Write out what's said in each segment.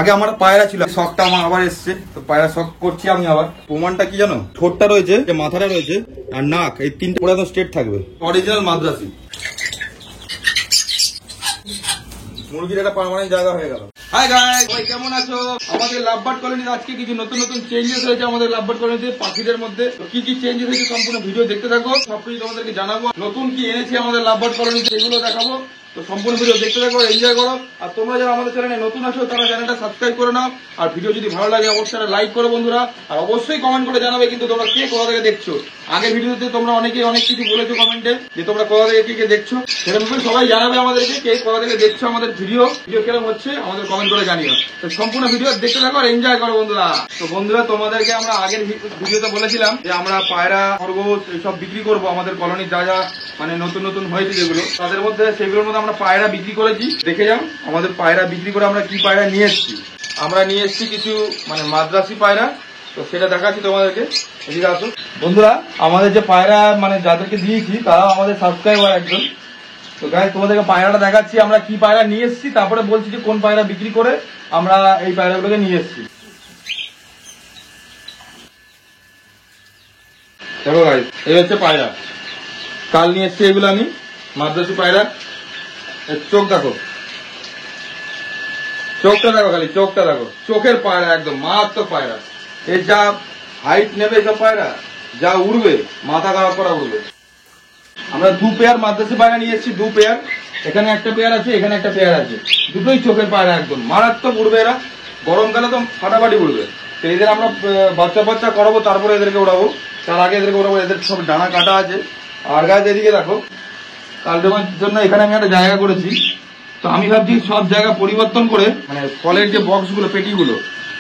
আগে আমার পায়রা ছিল, শখটা আমার আবার এসছে, তো পায়রা শখ করছি আমি আবার। প্রমাণটা কি জানো, ঠোঁটটা রয়েছে, মাথাটা রয়েছে আর নাক, এই তিনটে পুরো একদম স্ট্রেট থাকবে, অরিজিনাল মাদ্রাসি। মুরগির একটা পার্মানেন্ট জায়গা হয়ে গেল। হাই গাইস, সবাই কেমন আছো? আমাদের লাভবার্ড কলোনিতে আজকে কিছু নতুন নতুন চেঞ্জেস হয়েছে আমাদের লাভবার্ড কলোনিতে পাখিদের মধ্যে। কি কি চেঞ্জেস হয়েছে সম্পূর্ণ ভিডিও দেখতে থাকো, সবকিছু তোমাদেরকে জানাবো। নতুন কি এনেছি আমাদের লাভবার্ড কলোনিতে এগুলো দেখাবো, তো সম্পূর্ণ ভিডিও দেখতে থাকো, এনজয় করো। আর তোমরা যারা আমাদের চ্যানেলে নতুন আছো তারা চ্যানেলটা সাবস্ক্রাইব করে নাও। আর ভিডিও যদি ভালো লাগে অবশ্যই লাইক করো বন্ধুরা, আর অবশ্যই কমেন্ট করে জানাবে কিন্তু তোমরা কে কোথা থেকে দেখছো। আগের ভিডিওতে তোমরা অনেকে অনেক কিছু বলেছো কমেন্টে যে তোমরা কোথা থেকে কে দেখছো, সেরকম করে সবাই জানাবে আমাদেরকে কে কোথা থেকে দেখছো, আমাদের ভিডিও কিরকম হচ্ছে আমাদের কমেন্ট করে জানিও। তো সম্পূর্ণ ভিডিও দেখতে থাকো আর এনজয় করো বন্ধুরা। তো বন্ধুরা, তোমাদেরকে আমরা আগের ভিডিওতে বলেছিলাম যে আমরা পায়রা, খরগোশ এইসব বিক্রি করবো আমাদের কলোনির যা যা মানে নতুন নতুন হয়েছে যেগুলো, তাদের মধ্যে সেগুলোর মধ্যে আমরা পায়রা বিক্রি করেছি। দেখে যাও আমাদের পায়রা বিক্রি করে আমরা কি পায়রা নিয়ে এসেছি। আমরা নিয়ে এসেছি কিছু মানে মাদ্রাসি পায়রা, তো সেটা দেখাচ্ছি তোমাদেরকে। এদিকে আসো বন্ধুরা, আমাদের যে পায়রা মানে যাদেরকে দিয়েছি তারা আমাদের সাবস্ক্রাইবার একজন। তো গাইস তোমাদেরকে পায়রাটা দেখাচ্ছি আমরা কি পায়রা নিয়ে এসেছি, তারপরে বলছি যে কোন পায়রা বিক্রি করে আমরা এই পায়রাগুলোকে নিয়ে এসেছি। দেখো গাইস, এই হচ্ছে পায়রা, কাল নিয়ে এসেছি এগুলো আমি, মাদ্রাসি পায়রা। চোখ দেখো, চোখটা দেখো, খালি চোখটা দেখো, চোখের পায়রা একদম মারাত্মক পায়রা। এর যা হাইট নেবে সব পায়রা, যা উড়বে মাথা খারাপ করা উড়বে। আমরা দু পেয়ার মাদ্রাসি পায়রা নিয়ে এসেছি, দু পেয়ার। এখানে একটা পেয়ার আছে, এখানে একটা পেয়ার আছে, দুটোই চোখের পায়রা, একদম মারাত্মক উড়বে এরা। গরমকালে তো ফাটাফাটি উড়বে। তো এদের আমরা বাচ্চা করাবো, তারপরে এদেরকে উড়াবো। তার আগে এদেরকে উড়াবো, এদের সব ডানা কাটা আছে। আর গাছ এদিকে দেখো, কালকের জন্য এখানে আমি একটা জায়গা করেছি। তো আমি ভাবছি সব জায়গা পরিবর্তন করে মানে ফলের যে বক্সগুলো, পেটিগুলো,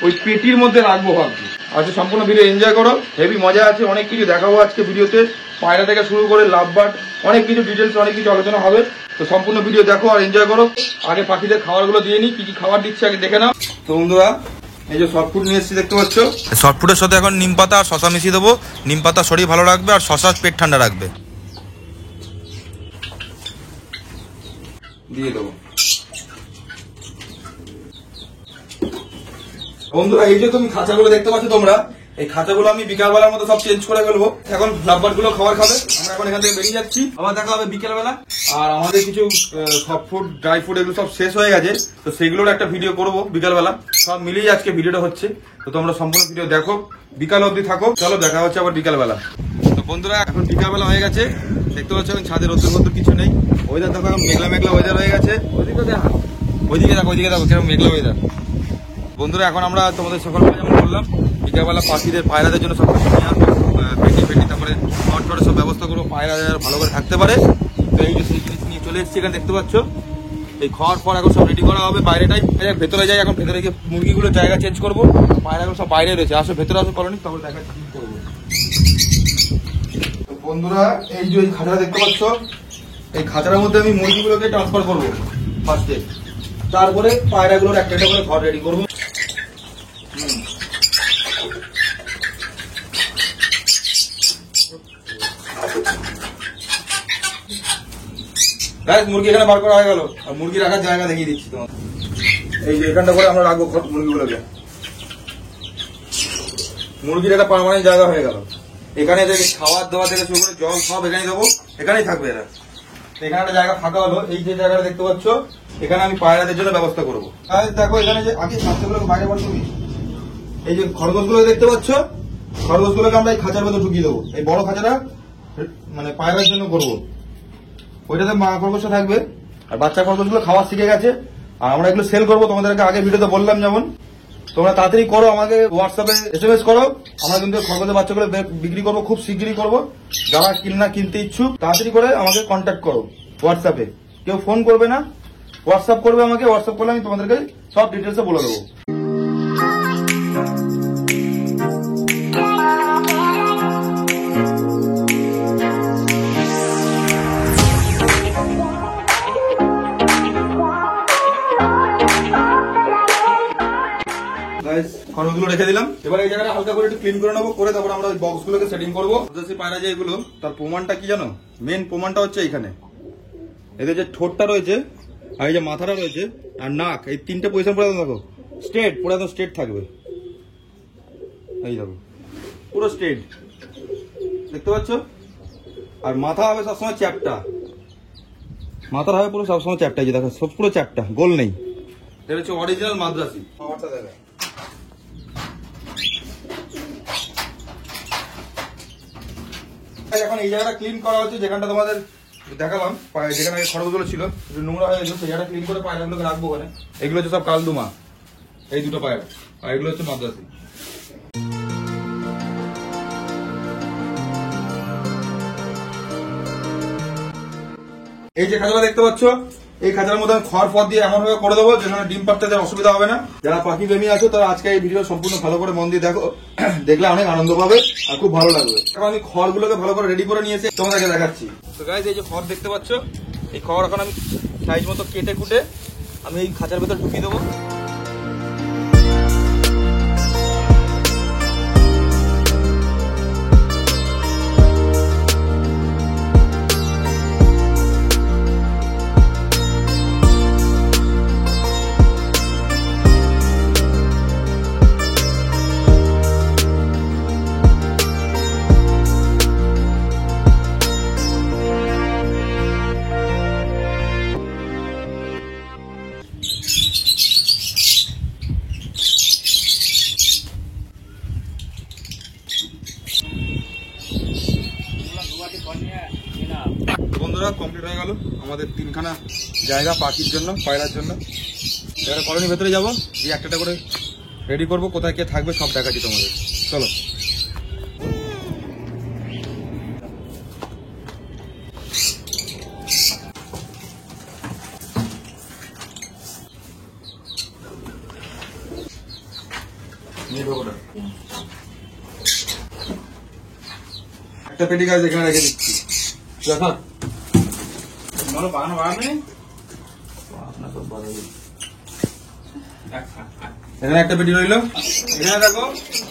ওই পেটির মধ্যে রাখবো ভাবছি। আজকে সম্পূর্ণ ভিডিও এনজয় করো, হেভি মজা আছে, অনেক কিছু দেখাবো আজকে ভিডিওতে। পায়রা থেকে শুরু করে লাভবার্ড অনেক কিছু ডিটেলস, অনেক কিছু আলোচনা হবে। তো সম্পূর্ণ ভিডিও দেখো আর এনজয় করো। আগে পাখিদের খাবারগুলো দিয়ে নিই, কি কি খাবার দিচ্ছে আগে দেখে নাও। তো বন্ধুরা, এই যে শর্ট ফুড নিয়ে এসেছি, দেখতে পাচ্ছ। শর্ট ফুডের সাথে এখন নিম পাতা আর শশা মিশিয়ে দেবো। নিম পাতা শরীর ভালো রাখবে আর শশা পেট ঠান্ডা রাখবে। দিয়ে দেবো বন্ধুরা। এই যে তুমি খাঁচাগুলো দেখতে পাচ্ছ তোমরা, এই খাঁচাগুলো আমি বিকালবেলার মতো সব চেঞ্জ করে ফেলবো। এখন লাভবার্ড গুলো খাবার খাবে, আমরা এখন এখান থেকে বেরিয়ে যাচ্ছি। আবার দেখা হবে বিকেলবেলা। আর আমাদের কিছু সফট ফুড, ড্রাই ফুড এগুলো সব শেষ হয়ে গেছে, তো সেগুলোর একটা ভিডিও করবো বিকালবেলা। সব মিলিয়ে আজকে ভিডিওটা হচ্ছে, তো তোমরা সম্পূর্ণ ভিডিও দেখো, বিকাল অবধি থাকো। চলো দেখা হচ্ছে আবার বিকালবেলা। তো বন্ধুরা, এখন বিকালবেলা হয়ে গেছে, দেখতে পাচ্ছ এখন ছাদে রোদ্দুর কিছু নেই। ওয়েদার দেখো, মেঘলা মেঘলা ওয়েদার হয়ে গেছে। ওইদিকে দেখো, ওইদিকে দেখো কিরকম মেঘলা ওয়েদার। বন্ধুরা, এখন আমরা তোমাদের সকালবেলা যেমন বললাম, বিকালবেলা পাখিদের পায়রাদের জন্য সব কিছু নিয়ে আসবো, পেটি তারপরে খড় সব ব্যবস্থা করবো, পায়রা ভালো করে থাকতে পারে। তো এই যে সেই জিনিস নিয়ে চলে এসেছি, এখানে দেখতে পাচ্ছ এই খড় এখন সব রেডি করা হবে বাইরেটাই। ভেতরে যাই, এখন ভেতরে গিয়ে মুরগিগুলোর জায়গা চেঞ্জ করবো। পায়রাগুলো সব বাইরে রয়েছে, আসো ভেতরে আসো কলোনি, তারপরে দেখা চেঞ্জ করবো। বন্ধুরা, এই যে খাঁচাটা দেখতে পাচ্ছ, এই খাঁচার মধ্যে আমি মুরগিগুলোকে ট্রান্সফার করবো ফার্স্টে, তারপরে পায়রাগুলোর একটা একটা করে ঘর রেডি করবো। মুরগি এখানে বার করা হয়ে গেল, আর মুরগি রাখার জায়গা দেখিয়ে দিচ্ছি তোমার। এই যে এখানটা করে আমরা রাখবো মুরগিগুলোকে। মুরগির একটা পার্মানেন্ট জায়গা হয়ে গেল। এখানে থেকে খাওয়ার দাওয়া থেকে শুরু করে জল সব এখানে দেবো, এখানেই থাকবে এরা। এখানে একটা জায়গা ফাঁকা হলো, এই যে জায়গাটা দেখতে পাচ্ছ, এখানে আমি পায়রাদের জন্য ব্যবস্থা করবো। দেখো এখানে যে আগে খাঁচাগুলোকে বাইরে বার করবি, এই যে খরগোশগুলো দেখতে পাচ্ছ, খরগোশগুলোকে আমরা এই খাঁচার মধ্যে ঢুকিয়ে দেবো। এই বড় খাঁচাটা মানে পায়রার জন্য করবো, ওইটাতে মা খরগোশটা থাকবে, আর বাচ্চা খরগোশগুলো খাওয়া শিখে গেছে। আর আমরা এগুলো সেল করবো, তোমাদেরকে আগে ভিডিওতে বললাম যেমন। তোমরা তাড়াতাড়ি করো, আমাকে হোয়াটসঅ্যাপে SMS করো, আমরা কিন্তু খরগোশের বাচ্চাগুলো বিক্রি করবো, খুব শীঘ্রই করবো। যারা কিনতে ইচ্ছুক তাড়াতাড়ি করে আমাকে কন্ট্যাক্ট করো হোয়াটসঅ্যাপে। কেউ ফোন করবে না, হোয়াটসঅ্যাপ করবে আমাকে। হোয়াটসঅ্যাপ করলে আমি তোমাদেরকে সব ডিটেলসে বলে দেবো। খরচগুলো রেখে দিলাম, এবার এই জায়গাটা হালকা করে একটু ক্লিন করে নেবো, করে তারপর আমরা ওই বক্সগুলোকে সেটিং করবো। পায়রা যে এগুলো, তার প্রমাণটা কি জানো? মেন প্রমাণটা হচ্ছে এইখানে এদের যে ঠোঁটটা রয়েছে, আর এই যে মাথাটা রয়েছে আর নাক, এই তিনটে পজিশন পর্যন্ত দেখো স্ট্রেট, পুরো একদম স্ট্রেট থাকবে। এই দেখো পুরো স্ট্রেট দেখতে পাচ্ছ। আর মাথা হবে সবসময় চ্যাপটা, মাথার হবে পুরো সবসময় চ্যাপটা। যে দেখো সব পুরো চ্যাপটা, গোল নেই। এটা হচ্ছে অরিজিনাল মাদ্রাসি। পাওয়ারটা দেখো, এখন এই জায়গাটা ক্লিন করা হচ্ছে, যেখানটা তোমাদের দেখালাম যেখানে খড়গুলো ছিল একটু নোংরা হয়ে গেছে, সেই জায়গাটা ক্লিন করে পায়রাগুলোকে রাখবো ওখানে। এগুলো হচ্ছে সব কালদুমা, এই দুটো পায়রা, আর এগুলো হচ্ছে মাদ্রাসি। এই যে খাঁচাটা দেখতে পাচ্ছ, এই খাঁচার মধ্যে খড় ফড় দিয়ে এমন ভাবে করে দেবো যেখানে ডিম পাড়তে অসুবিধা হবে না। যারা পাখি প্রেমী আছো তারা আজকে এই ভিডিও সম্পূর্ণ ভালো করে মন দিয়ে দেখো, দেখলে অনেক আনন্দ পাবে আর খুব ভালো লাগবে। এখন আমি খড়গুলোকে ভালো করে রেডি করে নিয়েছি, তোমাদেরকে দেখাচ্ছি। তো গাইস এই যে খড় দেখতে পাচ্ছ, এই খড় এখন আমি সাইজ মতো কেটে কুটে আমি এই খাঁচার ভেতর ঢুকিয়ে দেবো। বন্ধুরা কমপ্লিট হয়ে গেল আমাদের 3খানা জায়গা পাখির জন্য, পায়রার জন্য। এবারে কলোনির ভেতরে যাবো, দিয়ে একটা করে রেডি করবো, কোথায় কে থাকবে সব দেখাচ্ছি তোমাদের। চলো। একটা পেটি গাছ এখানে রেখে দিচ্ছি। এখানে একটা পেটি রইল, এখানে রাখো,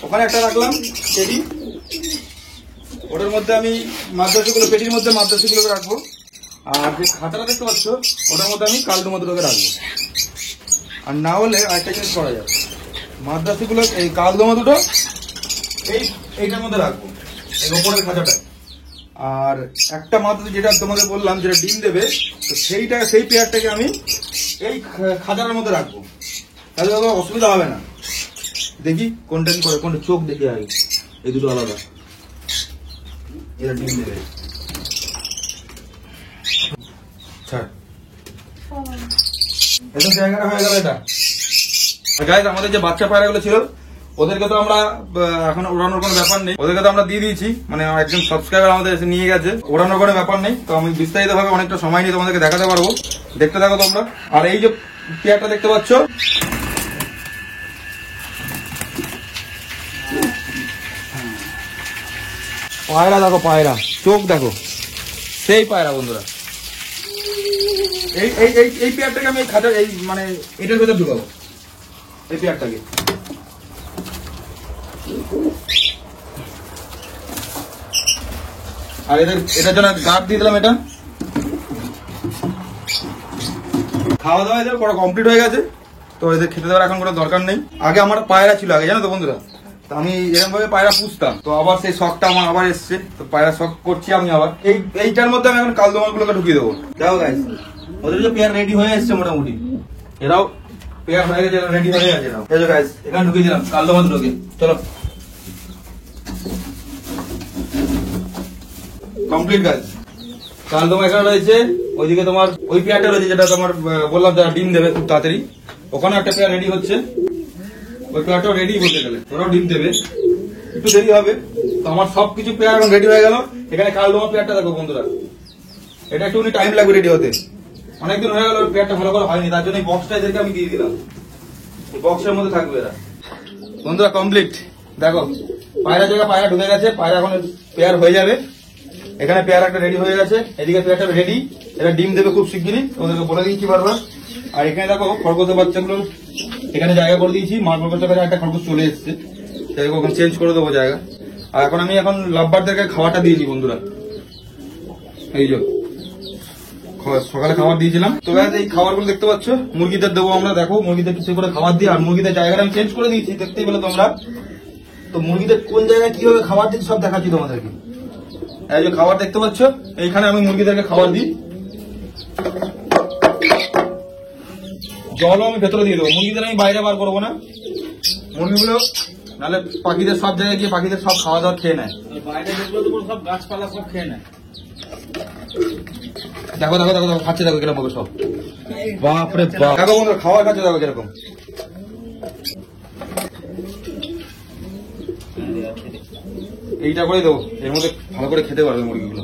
ওখানে একটা রাখলাম পেটি। ওটার মধ্যে আমি মাদ্রাসিগুলো, পেটির মধ্যে মাদ্রাসিগুলোকে রাখবো। আর যে খাতাটা দেখতে পাচ্ছ ওটার মধ্যে আমি কালদুমা দুটোকে রাখবো। আর না হলে আরেকটা জিনিস করা যাবে, মাদ্রাসিগুলো এই কালদুমা দুটো এইটার মধ্যে রাখবো, এই ওপরের খাঁচাটা। আর একটা মাদ্রাসি যেটা তোমাকে বললাম যেটা ডিম দেবে, তো সেই পেয়ারটাকে আমি এই খাঁচাটার মধ্যে রাখবো, তাহলে অসুবিধা হবে না। দেখি কোনটা কি করে, কোনটা চোখ দেখি আগে, এই দুটো আলাদা, এরা ডিম দেবে। জায়গাটা হয়ে গেল এটা। গাইস আমাদের যে বাচ্চা পায়রাগুলো ছিল ওদেরকে তো আমরা এখন ওড়ানোর কোনো ব্যাপার নেই, ওদেরকে তো আমরা দিয়ে দিয়েছি, মানে একজন সাবস্ক্রাইবার আমাদের এসে নিয়ে গেছে, ওড়ানোর কোনো ব্যাপার নেই। তো আমি বিস্তারিত ভাবে অনেকটা সময় নিয়ে তোমাদেরকে দেখাতে পারবো, দেখতে থাকো তোমরা। আর এই যে পেয়ারটা দেখতে পাচ্ছ, পায়রা দেখো, পায়রা চোখ দেখো, সেই পায়রা বন্ধুরা। এই পেয়ারটাকে আমি খাঁচা এই মানে এটার ভেতর ঢুকাবো, এই পেয়ারটাকে। আর এটার জন্য গার্ড দিয়ে দিলাম। এটা খাওয়া দাওয়া এদের কমপ্লিট হয়ে গেছে, তো এদের খেতে দেওয়ার এখন কোনো দরকার নেই। আগে আমার পায়রা ছিল আগে, জানো তো বন্ধুরা, তো আমি এরকম ভাবে পায়রা পুষতাম, তো আবার সেই শখটা আমার আবার এসছে, তো পায়রা শখ করছি আমি আবার। এইটার মধ্যে আমি এখন কালদুমা গুলোকে ঢুকিয়ে দেবো। দেখো গাইস ওদের যে পেয়ার রেডি হয়ে এসছে মোটামুটি, এরাও পেয়ার হয়ে গেছে, রেডি হয়ে গেছে। গাইস এখানে ঢুকিয়ে দিলাম কালদুমা দুটোকে। চলো কমপ্লিট গাইস, কালদুমা এখানে রয়েছে। ওইদিকে তোমার ওই পেয়ারটা রয়েছে যেটা তোমার বললাম যারা ডিম দেবে খুব তাড়াতাড়ি, ওখানে একটা পেয়ার রেডি হচ্ছে। ওই পেয়ারটাও রেডি বলতে গেলে, ওরাও ডিম দেবে, একটু দেরি হবে। তো আমার সবকিছু পেয়ার এখন রেডি হয়ে গেল। এখানে কালদুমা পেয়ারটা দেখো বন্ধুরা, এটা একটু টাইম লাগবে রেডি হতে, অনেকদিন হয়ে গেল পেয়ারটা ভালো করে হয়নি, তার জন্য এই বক্সটা এদেরকে আমি দিয়ে দিলাম, বক্সের মধ্যে থাকবে এরা। বন্ধুরা কমপ্লিট দেখো, পায়রা জায়গা পায়রা ঢুকে গেছে, পায়রা এখন পেয়ার হয়ে যাবে। এখানে পেয়ার একটা রেডি হয়ে গেছে, এদিকে পেয়ারটা রেডি, এটা ডিম দেবে খুব শিগগিরই, ওদেরকে বলে দিয়েছি বারবার। আর এখানে দেখো খরগোশের বাচ্চাগুলো এখানে জায়গা করে দিয়েছি, মার খরগোশের কাছে একটা খরগোশ চলে এসছে, সেটাকে ওখানে চেঞ্জ করে দেবো জায়গা। আর এখন আমি লাভবারদেরকে খাওয়াটা দিয়েছি বন্ধুরা, এই যে সকালে খাবার দিয়েছিলাম। তো গাইস এই খাবারগুলো দেখতে পাচ্ছ মুরগিদের দেবো আমরা। দেখো মুরগিদের কিছু করে খাবার দিই, আর মুরগিদের জায়গাটা আমি চেঞ্জ করে দিয়েছি, দেখতেই পেলে তোমরা। তো মুরগিদের কোন জায়গায় কিভাবে খাবার দিচ্ছি সব দেখাচ্ছি তোমাদেরকে। এই যে খাবার দেখতে পাচ্ছ, এইখানে আমি মুরগিদেরকে খাবার দিই। জলও আমি ভেতরে দিয়ে দেবো, মুরগিদের আমি বাইরে বার করবো না। মুরগিগুলো নাহলে পাখিদের সব জায়গায় গিয়ে পাখিদের সব খাওয়া দাওয়া খেয়ে নেয়, বাইরে দেখলো তো সব গাছপালা সব খেয়ে নেয়। দেখো দেখো দেখো দেখো খাচ্ছে, দেখো কিরকম হবে সব। বাপরে বাপ, দেখো বন্ধুরা খাবার খাচ্ছে, দেখো কিরকম। এইটা করে দেবো, এর মধ্যে ভালো করে খেতে পারবে মুরগিগুলো।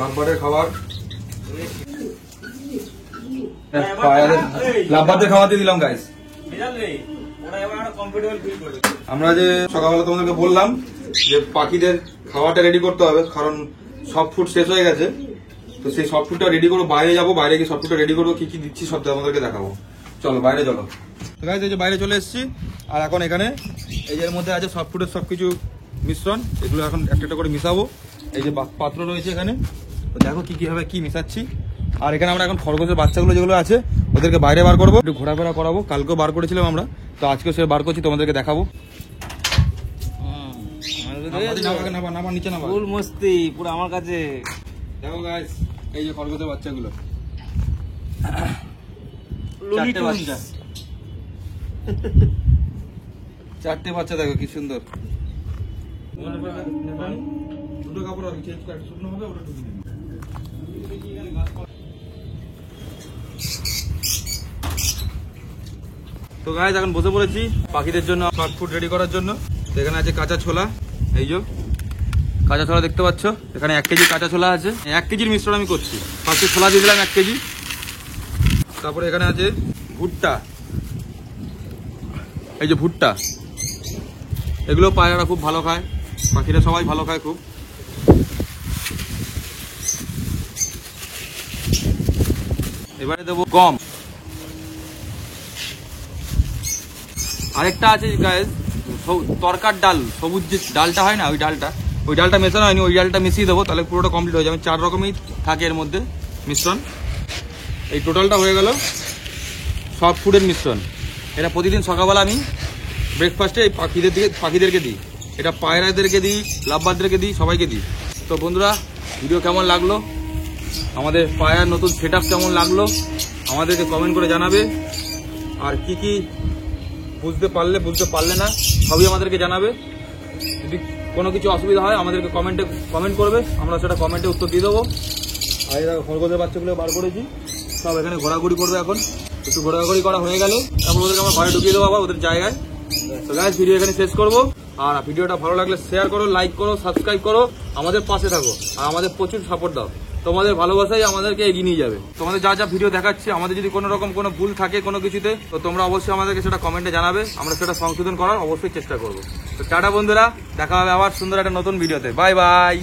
লাভবার্ডের খাবার, লাভবার্ডের খাবার দিয়ে দিলাম গাইস। আমরা যে সকালবেলা তোমাদেরকে বললাম যে পাখিদের খাওয়াটা রেডি করতে হবে, কারণ সব ফুড শেষ হয়ে গেছে। তো সেই সব ফুডটা রেডি করবো, বাইরে যাবো, বাইরে গিয়ে সব ফুডটা রেডি করবো, কি কি দিচ্ছি সব তোমাদেরকে দেখাবো। চলো বাইরে চলো গাইস। এই যে বাইরে চলে এসেছি, আর এখন এখানে এই যে এর মধ্যে আছে সব ফুডের সবকিছু মিশ্রণ, এগুলো এখন একটা একটা করে মিশাবো। এই যে পাত্র রয়েছে এখানে, তো দেখো কি কিভাবে কি মিশাচ্ছি। আর এখানে আমরা এখন খরগোশের বাচ্চাগুলো যেগুলো আছে ওদেরকে বাইরে বার করবো, একটু ঘোরাফেরা করাবো। কালকেও বার করেছিলাম আমরা, তো আজকেও সে বার করছি, তোমাদেরকে দেখাবো। নিচে না ফুল মস্তি পুরো আমার কাছে। দেখো গাইস এই যে খরগোশের বাচ্চাগুলো, চারটে বাচ্চা দেখো কি সুন্দর। দুটো কাপড় আর চেঞ্জ করে শুকনো হবে, ওটা ঢুকিয়ে দেবে। তো গাইস এখন বসে পড়েছি পাখিদের জন্য শর্ট ফুড রেডি করার জন্য। এখানে আছে কাঁচা ছোলা, এই যে কাঁচা ছোলা দেখতে পাচ্ছ, এখানে 1 কেজি কাঁচা ছোলা আছে। 1 কেজির মিশ্রণ আমি করছি, ফার্স্টে ছোলা দিয়ে দিলাম 1 কেজি। তারপরে এখানে আছে ভুট্টা, এই যে ভুট্টা, এগুলো পায়রারা খুব ভালো খায়, পাখিরা সবাই ভালো খায় খুব। এবারে দেবো গম। আরেকটা আছে গাইস তরকার ডাল, সবুজ যে ডালটা হয় না, ওই ডালটা মেশানো হয়নি, ওই ডালটা মিশিয়ে দেবো, তাহলে পুরোটা কমপ্লিট হয়ে যাবে। 4 রকমই থাকে এর মধ্যে মিশ্রণ। এই টোটালটা হয়ে গেল সব ফুডের মিশ্রণ। এটা প্রতিদিন সকালবেলা আমি ব্রেকফাস্টে এই পাখিদেরকে দিই, এটা পায়রাদেরকে দিই, লাভবার্ডদেরকে দিই, সবাইকে দিই। তো বন্ধুরা ভিডিও কেমন লাগলো, আমাদের পায়রার নতুন সেটআপ কেমন লাগলো আমাদেরকে কমেন্ট করে জানাবে। আর কি কি বুঝতে পারলে না সবই আমাদেরকে জানাবে। যদি কোনো কিছু অসুবিধা হয় আমাদেরকে কমেন্ট করবে, আমরা সেটা কমেন্টে উত্তর দিয়ে দেবো। আর দেখো খরগোশের বাচ্চাগুলো বার করেছি, সব এখানে ঘোরাঘুরি করবে। এখন একটু ঘোরাঘুরি করা হয়ে গেলে তারপর ওদেরকে আমরা ঘরে ঢুকিয়ে দেবো আবার ওদের জায়গায়। তো গাইস ভিডিও এখানে শেষ করবো। আর ভিডিওটা ভালো লাগলে শেয়ার করো, লাইক করো, সাবস্ক্রাইব করো, আমাদের পাশে থাকো, আর আমাদের প্রচুর সাপোর্ট দাও। তোমাদের ভালোবাসাই আমাদেরকে এগিয়ে নিয়ে যাবে। তোমাদের যা যা ভিডিও দেখাচ্ছি, আমাদের যদি কোনো রকম কোনো ভুল থাকে কোনো কিছুতে, তো তোমরা অবশ্যই আমাদেরকে সেটা কমেন্টে জানাবে, আমরা সেটা সংশোধন করার অবশ্যই চেষ্টা করবো। তো টাটা বন্ধুরা, দেখা হবে আবার সুন্দর একটা নতুন ভিডিওতে। Bye bye.